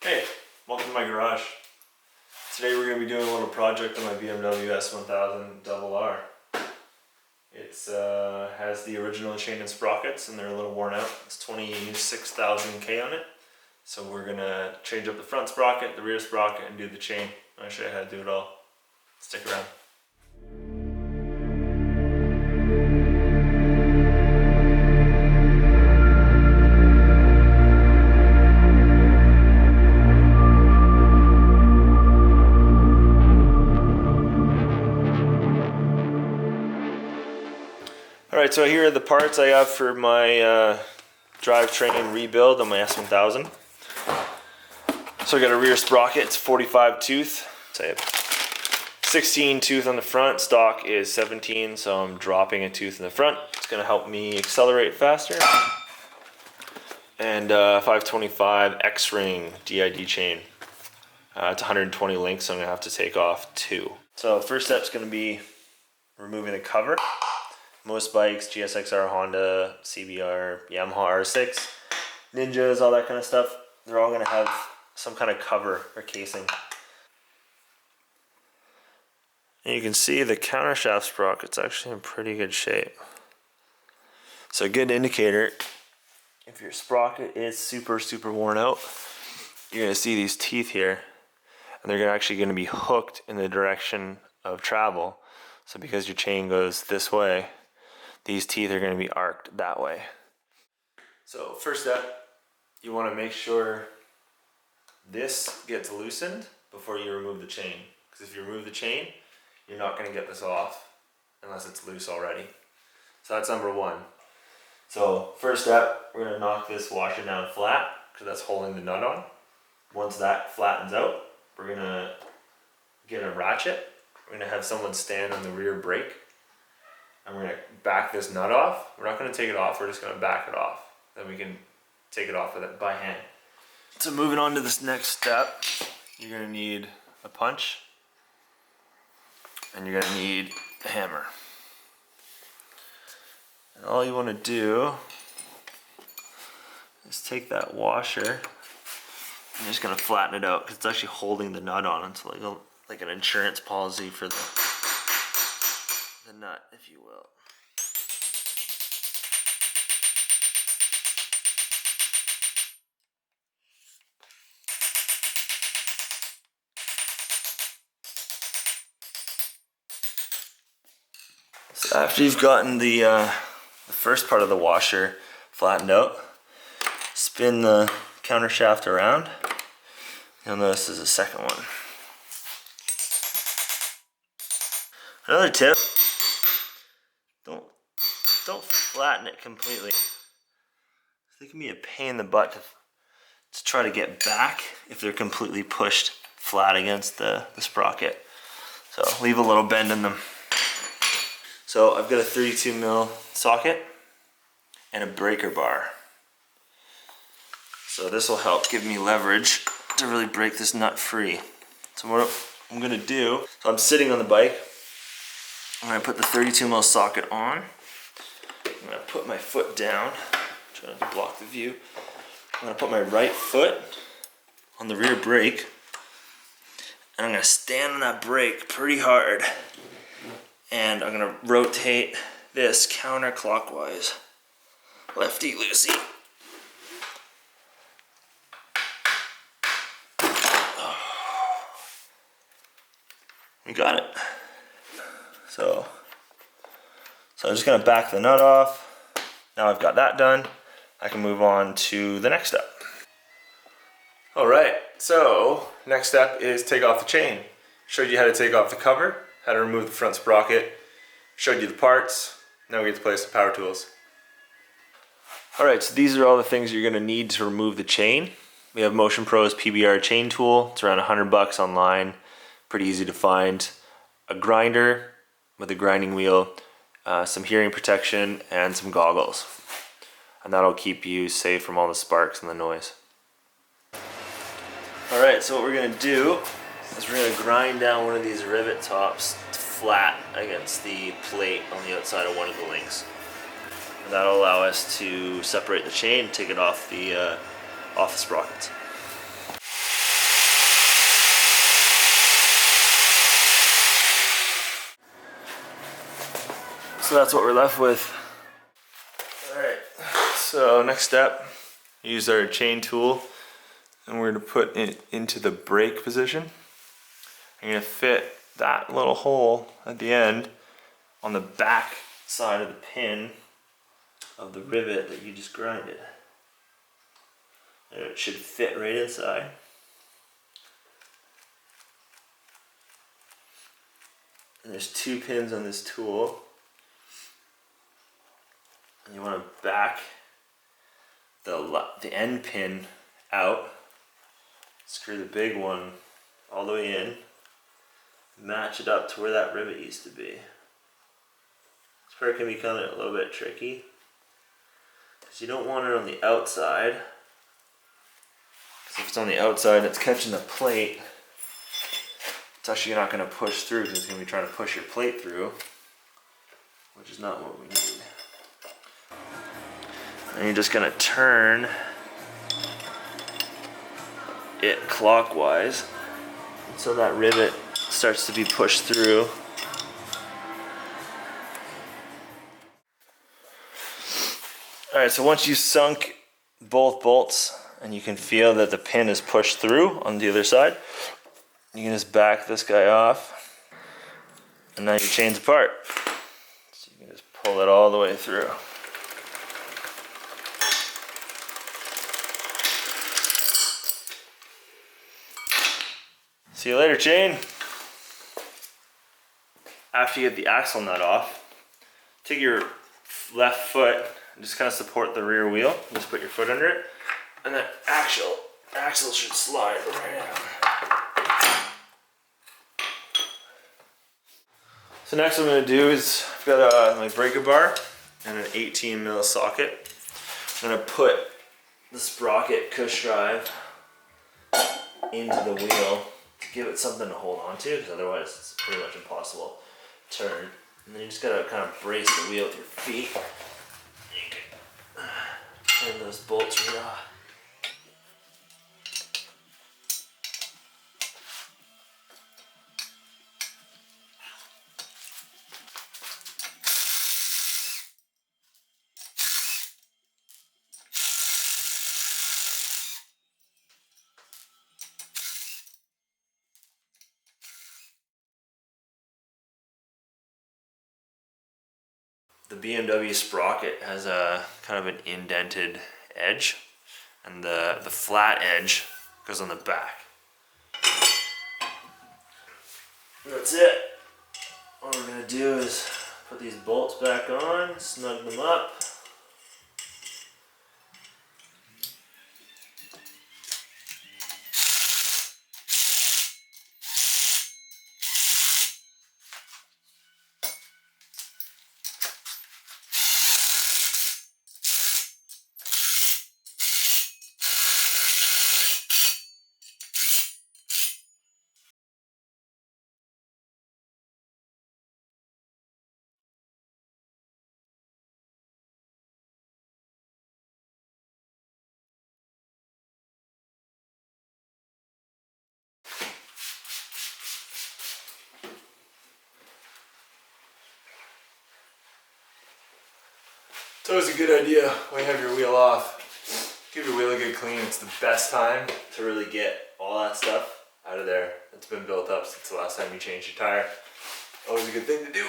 Hey, welcome to my garage. Today we're going to be doing a little project on my BMW S1000RR. It has the original chain and sprockets and they're a little worn out. It's 26,000 K on it. So we're going to change up the front sprocket, the rear sprocket, and do the chain. I'll show you how to do it all. Stick around. Alright, so here are the parts I have for my drivetrain rebuild on my S1000. So I got a rear sprocket, it's 45 tooth. So I have 16 tooth on the front, stock is 17, so I'm dropping a tooth in the front. It's going to help me accelerate faster. And 525 X-ring DID chain. It's 120 links, so I'm going to have to take off 2. So first step is going to be removing the cover. Most bikes, GSXR, Honda, CBR, Yamaha R6, Ninjas, all that kind of stuff, they're all going to have some kind of cover or casing. And you can see the countershaft sprocket's actually in pretty good shape. So a good indicator, if your sprocket is super worn out, you're going to see these teeth here, and they're actually going to be hooked in the direction of travel. So because your chain goes this way, these teeth are going to be arced that way. So first step, you want to make sure this gets loosened before you remove the chain. Because if you remove the chain, you're not going to get this off unless it's loose already. So that's number one. So first step, we're going to knock this washer down flat because that's holding the nut on. Once that flattens out, we're going to get a ratchet. We're going to have someone stand on the rear brake. And we're going to back this nut off. We're not going to take it off, we're just going to back it off. Then we can take it off with it by hand. So moving on to this next step, you're going to need a punch. And you're going to need a hammer. And all you want to do is take that washer. I'm just going to flatten it out because it's actually holding the nut on. It's like an insurance policy for the nut, if you will. So after you've gotten the first part of the washer flattened out, spin the counter shaft around. You'll notice there's a second one. Another tip, don't flatten it completely. It can be a pain in the butt to try to get back if they're completely pushed flat against the sprocket. So leave a little bend in them. So I've got a 32mm socket and a breaker bar. So this will help give me leverage to really break this nut free. So what I'm going to do, so I'm sitting on the bike. I'm going to put the 32mm socket on. I'm going to put my foot down, trying to block the view. I'm going to put my right foot on the rear brake, and I'm going to stand on that brake pretty hard. And I'm going to rotate this counterclockwise, lefty loosey. We got it. So I'm just going to back the nut off. Now I've got that done, I can move on to the next step. Alright, so next step is take off the chain. Showed you how to take off the cover, how to remove the front sprocket, showed you the parts. Now we get to place the power tools. Alright, so these are all the things you're going to need to remove the chain. We have Motion Pro's PBR chain tool. It's around $100 online, pretty easy to find. A grinder with a grinding wheel, some hearing protection, and some goggles. And that'll keep you safe from all the sparks and the noise. Alright, so what we're going to do is we're going to grind down one of these rivet tops flat against the plate on the outside of one of the links. And that'll allow us to separate the chain and take it off the sprockets. So that's what we're left with. Alright, so next step, use our chain tool and we're going to put it into the brake position. I'm going to fit that little hole at the end on the back side of the pin of the rivet that you just grinded. And it should fit right inside. And there's 2 pins on this tool. And you want to back the end pin out. Screw the big one all the way in. Match it up to where that rivet used to be. This part can become a little bit tricky, because you don't want it on the outside. Because if it's on the outside and it's catching the plate, it's actually not going to push through, because it's going to be trying to push your plate through, which is not what we need. And you're just going to turn it clockwise so that rivet starts to be pushed through. Alright, so once you've sunk both bolts and you can feel that the pin is pushed through on the other side, you can just back this guy off, and now your chain's apart. So you can just pull it all the way through. See you later, chain. After you get the axle nut off, take your left foot and just kind of support the rear wheel. Just put your foot under it, and that axle should slide right out. So next what I'm going to do is, I've got my breaker bar and an 18mm socket. I'm going to put the sprocket cush drive into the wheel to give it something to hold on to, because otherwise it's pretty much impossible to turn. And then you just gotta kind of brace the wheel with your feet. You can turn those bolts right off. The BMW sprocket has a kind of an indented edge, and the flat edge goes on the back. And that's it. All we're going to do is put these bolts back on, snug them up. It's always a good idea when you have your wheel off. Give your wheel a good clean. It's the best time to really get all that stuff out of there that's been built up since the last time you changed your tire. Always a good thing to do.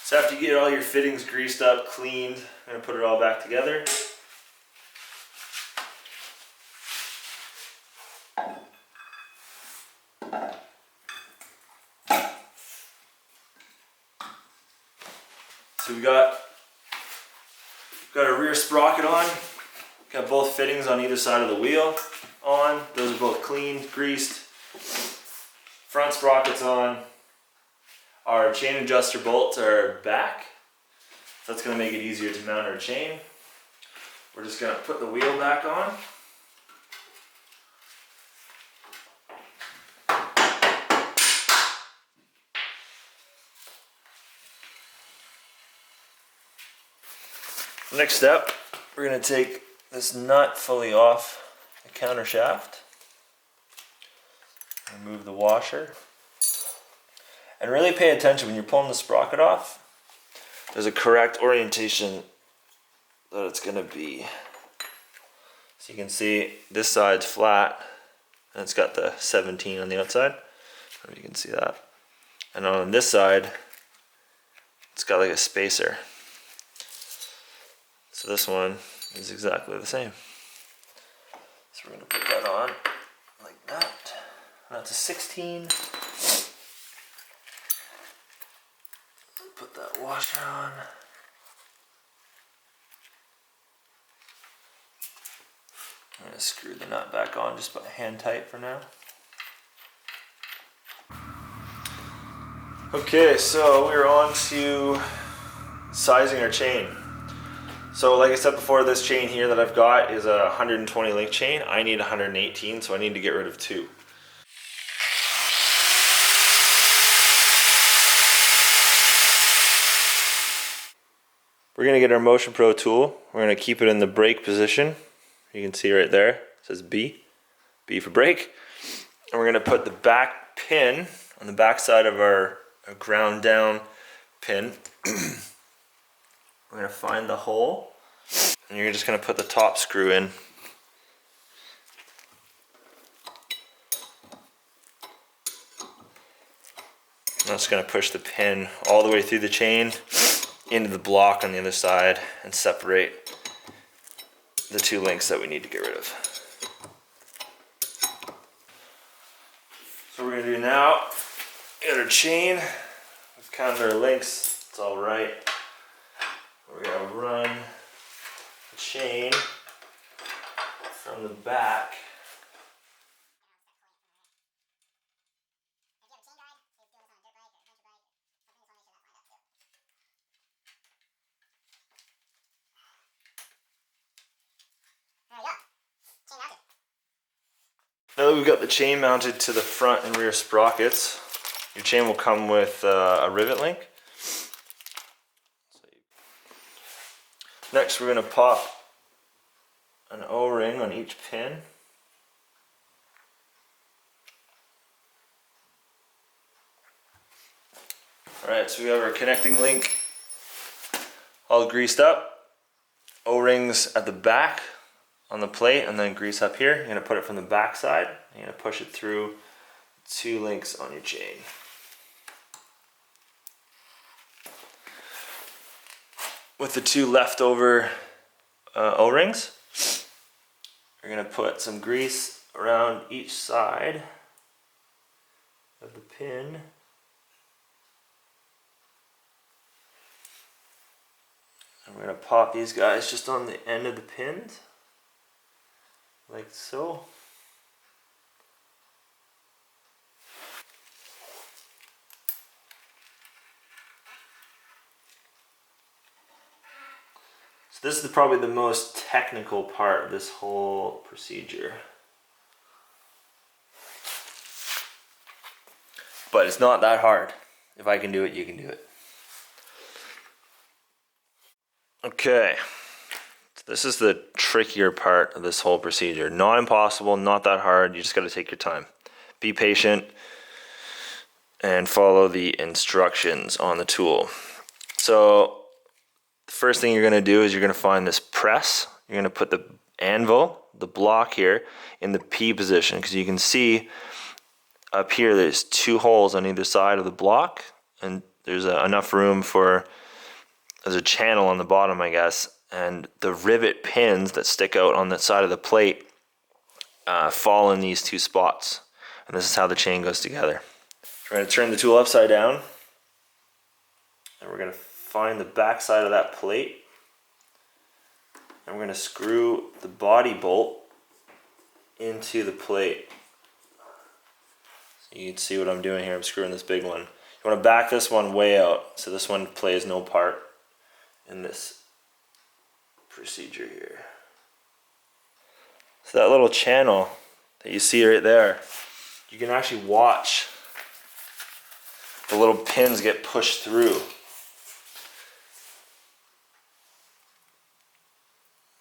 So after you get all your fittings greased up, cleaned, I'm going to put it all back together. So we got a rear sprocket on, got both fittings on either side of the wheel on. Those are both cleaned, greased. Front sprocket's on. Our chain adjuster bolts are back. So that's going to make it easier to mount our chain. We're just going to put the wheel back on. Next step, we're going to take this nut fully off the counter shaft, remove the washer, And really pay attention when you're pulling the sprocket off. There's a correct orientation that it's gonna be. So you can see this side's flat and it's got the 17 on the outside. I don't know if you can see that. And on this side, it's got like a spacer. So this one is exactly the same. So we're gonna put that on like that. And that's a 16. Put that washer on. I'm gonna screw the nut back on just by hand tight for now. Okay, so we're on to sizing our chain. So like I said before, this chain here that I've got is a 120 link chain. I need 118, so I need to get rid of 2. We're gonna get our Motion Pro tool. We're gonna keep it in the brake position. You can see right there, it says B for brake. And we're gonna put the back pin on the back side of our ground down pin. We're gonna find the hole, and you're just gonna put the top screw in. I'm just gonna push the pin all the way through the chain into the block on the other side and separate the 2 links that we need to get rid of. So we're gonna do now, we got our chain, we've counted our links, it's all right. We're gonna run the chain from the back. Now that we've got the chain mounted to the front and rear sprockets, your chain will come with a rivet link. Next, we're going to pop an O-ring on each pin. Alright, so we have our connecting link all greased up. O-rings at the back on the plate, and then grease up here. You're going to put it from the back side. You're going to push it through 2 links on your chain. With the 2 leftover O-rings, you're going to put some grease around each side of the pin. And we're going to pop these guys just on the end of the pins, like so. So this is probably the most technical part of this whole procedure. But it's not that hard. If I can do it, you can do it. Okay, so this is the trickier part of this whole procedure. Not impossible, not that hard, you just gotta take your time. Be patient and follow the instructions on the tool. So, the first thing you're gonna do is you're gonna find this press. You're gonna put the anvil, the block here, in the P position, because you can see up here there's 2 holes on either side of the block, and there's enough room for, there's a channel on the bottom, I guess, and the rivet pins that stick out on the side of the plate fall in these 2 spots. And this is how the chain goes together. We're going to turn the tool upside down, and we're going to find the back side of that plate, and we're going to screw the body bolt into the plate. So you can see what I'm doing here. I'm screwing this big one. You want to back this one way out, so this one plays no part in this procedure here. So that little channel that you see right there, you can actually watch the little pins get pushed through.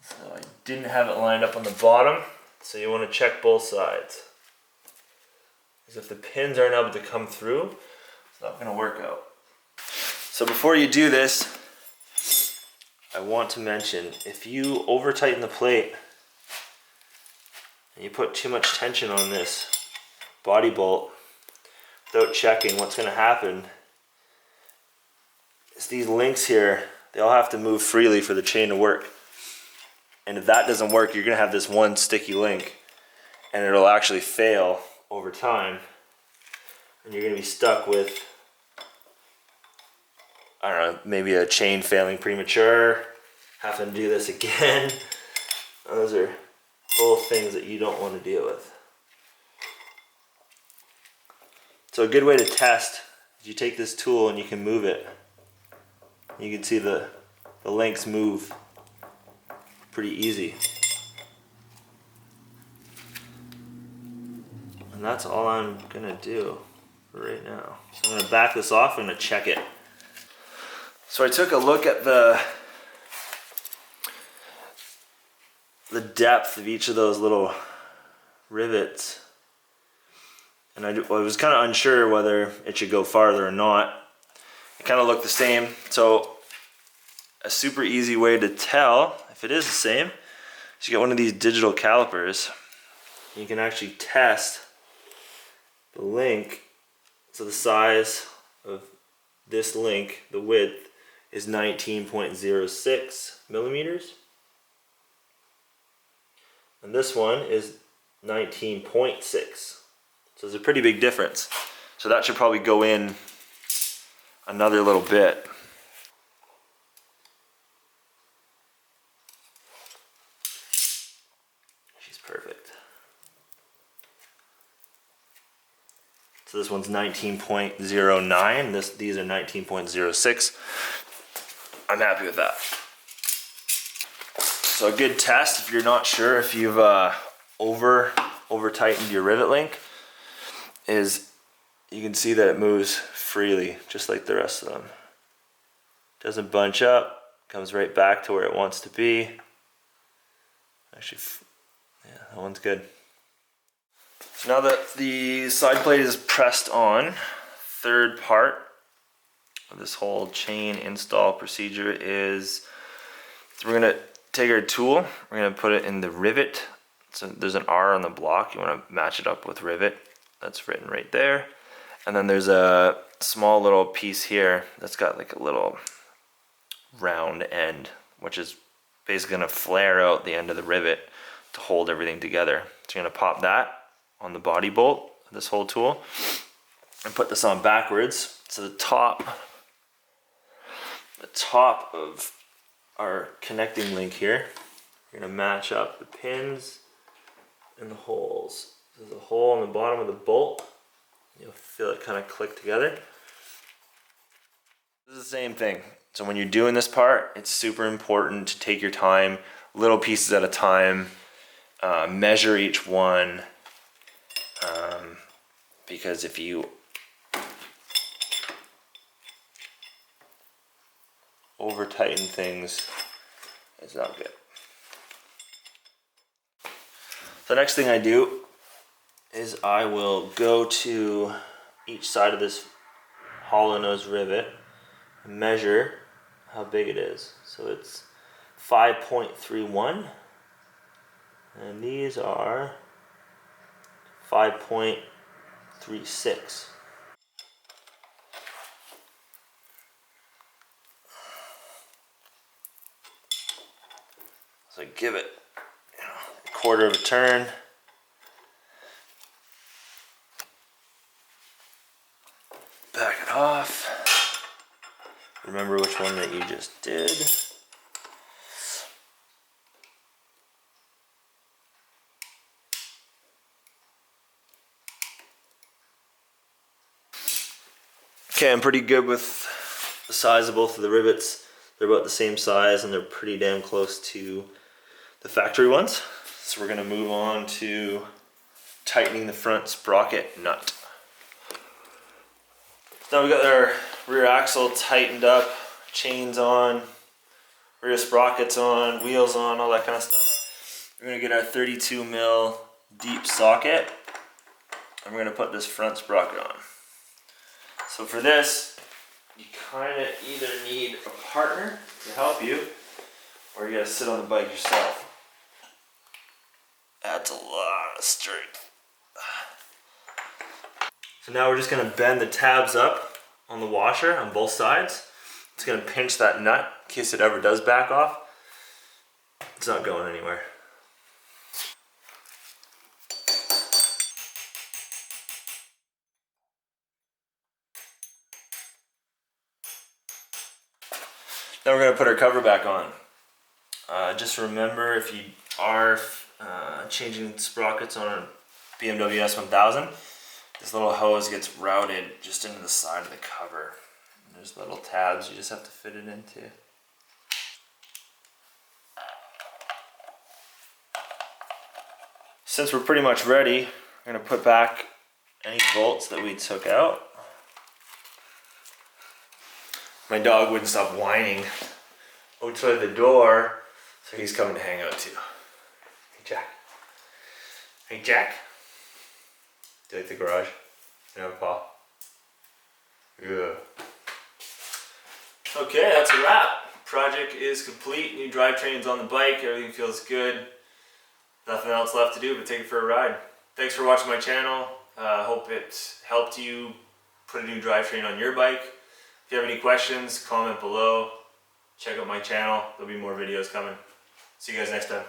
So I didn't have it lined up on the bottom, so you want to check both sides. Because if the pins aren't able to come through, not gonna work out. So before you do this, I want to mention, if you over tighten the plate and you put too much tension on this body bolt without checking, what's gonna happen is these links here, they all have to move freely for the chain to work. And if that doesn't work, you're gonna have this one sticky link and it'll actually fail over time. And you're gonna be stuck with, I don't know, maybe a chain failing premature, having to do this again. Those are both things that you don't want to deal with. So a good way to test is you take this tool and you can move it. You can see the links move pretty easy. And that's all I'm gonna do right now. So I'm gonna back this off, I'm gonna check it. So I took a look at the depth of each of those little rivets, and I was kind of unsure whether it should go farther or not. It kind of looked the same. So a super easy way to tell if it is the same is you get one of these digital calipers. You can actually test the link. So the size of this link, the width, is 19.06 millimeters. And this one is 19.6. So there's a pretty big difference. So that should probably go in another little bit. She's perfect. So this one's 19.09. These are 19.06. I'm happy with that. So a good test, if you're not sure if you've over tightened your rivet link, is you can see that it moves freely, just like the rest of them. Doesn't bunch up, comes right back to where it wants to be. Actually, yeah, that one's good. So now that the side plate is pressed on, third part of this whole chain install procedure is, so we're gonna take our tool, we're gonna put it in the rivet. So there's an R on the block, you wanna match it up with rivet. That's written right there. And then there's a small little piece here that's got like a little round end, which is basically gonna flare out the end of the rivet to hold everything together. So you're gonna pop that on the body bolt of this whole tool and put this on backwards. So the top of our connecting link here, we're gonna match up the pins and the holes. There's a hole on the bottom of the bolt. You'll feel it kind of click together. This is the same thing. So when you're doing this part, it's super important to take your time, little pieces at a time, measure each one, because if you over tighten things, it's not good. The next thing I do is I will go to each side of this hollow nose rivet and measure how big it is. So it's 5.31 and these are 5.36. So give it a quarter of a turn. Back it off. Remember which one that you just did. Okay, I'm pretty good with the size of both of the rivets. They're about the same size and they're pretty damn close to the factory ones. So we're gonna move on to tightening the front sprocket nut. Now we got our rear axle tightened up, chains on, rear sprockets on, wheels on, all that kind of stuff. We're gonna get our 32 mil deep socket and we're gonna put this front sprocket on. So for this, you kind of either need a partner to help you, or you gotta sit on the bike yourself. That's a lot of strength. So now we're just gonna bend the tabs up on the washer on both sides. It's gonna pinch that nut in case it ever does back off. It's not going anywhere. Now we're gonna put our cover back on. Just remember, if you are changing sprockets on a BMW S1000, this little hose gets routed just into the side of the cover. And there's little tabs you just have to fit it into. Since we're pretty much ready, we're gonna put back any bolts that we took out. My dog wouldn't stop whining outside the door, so he's coming to hang out too. Hey Jack. Hey Jack. Do you like the garage? You have a paw? Yeah. Okay, that's a wrap. Project is complete. New drivetrain's on the bike. Everything feels good. Nothing else left to do but take it for a ride. Thanks for watching my channel. Hope it helped you put a new drivetrain on your bike. If you have any questions, comment below. Check out my channel. There'll be more videos coming. See you guys next time.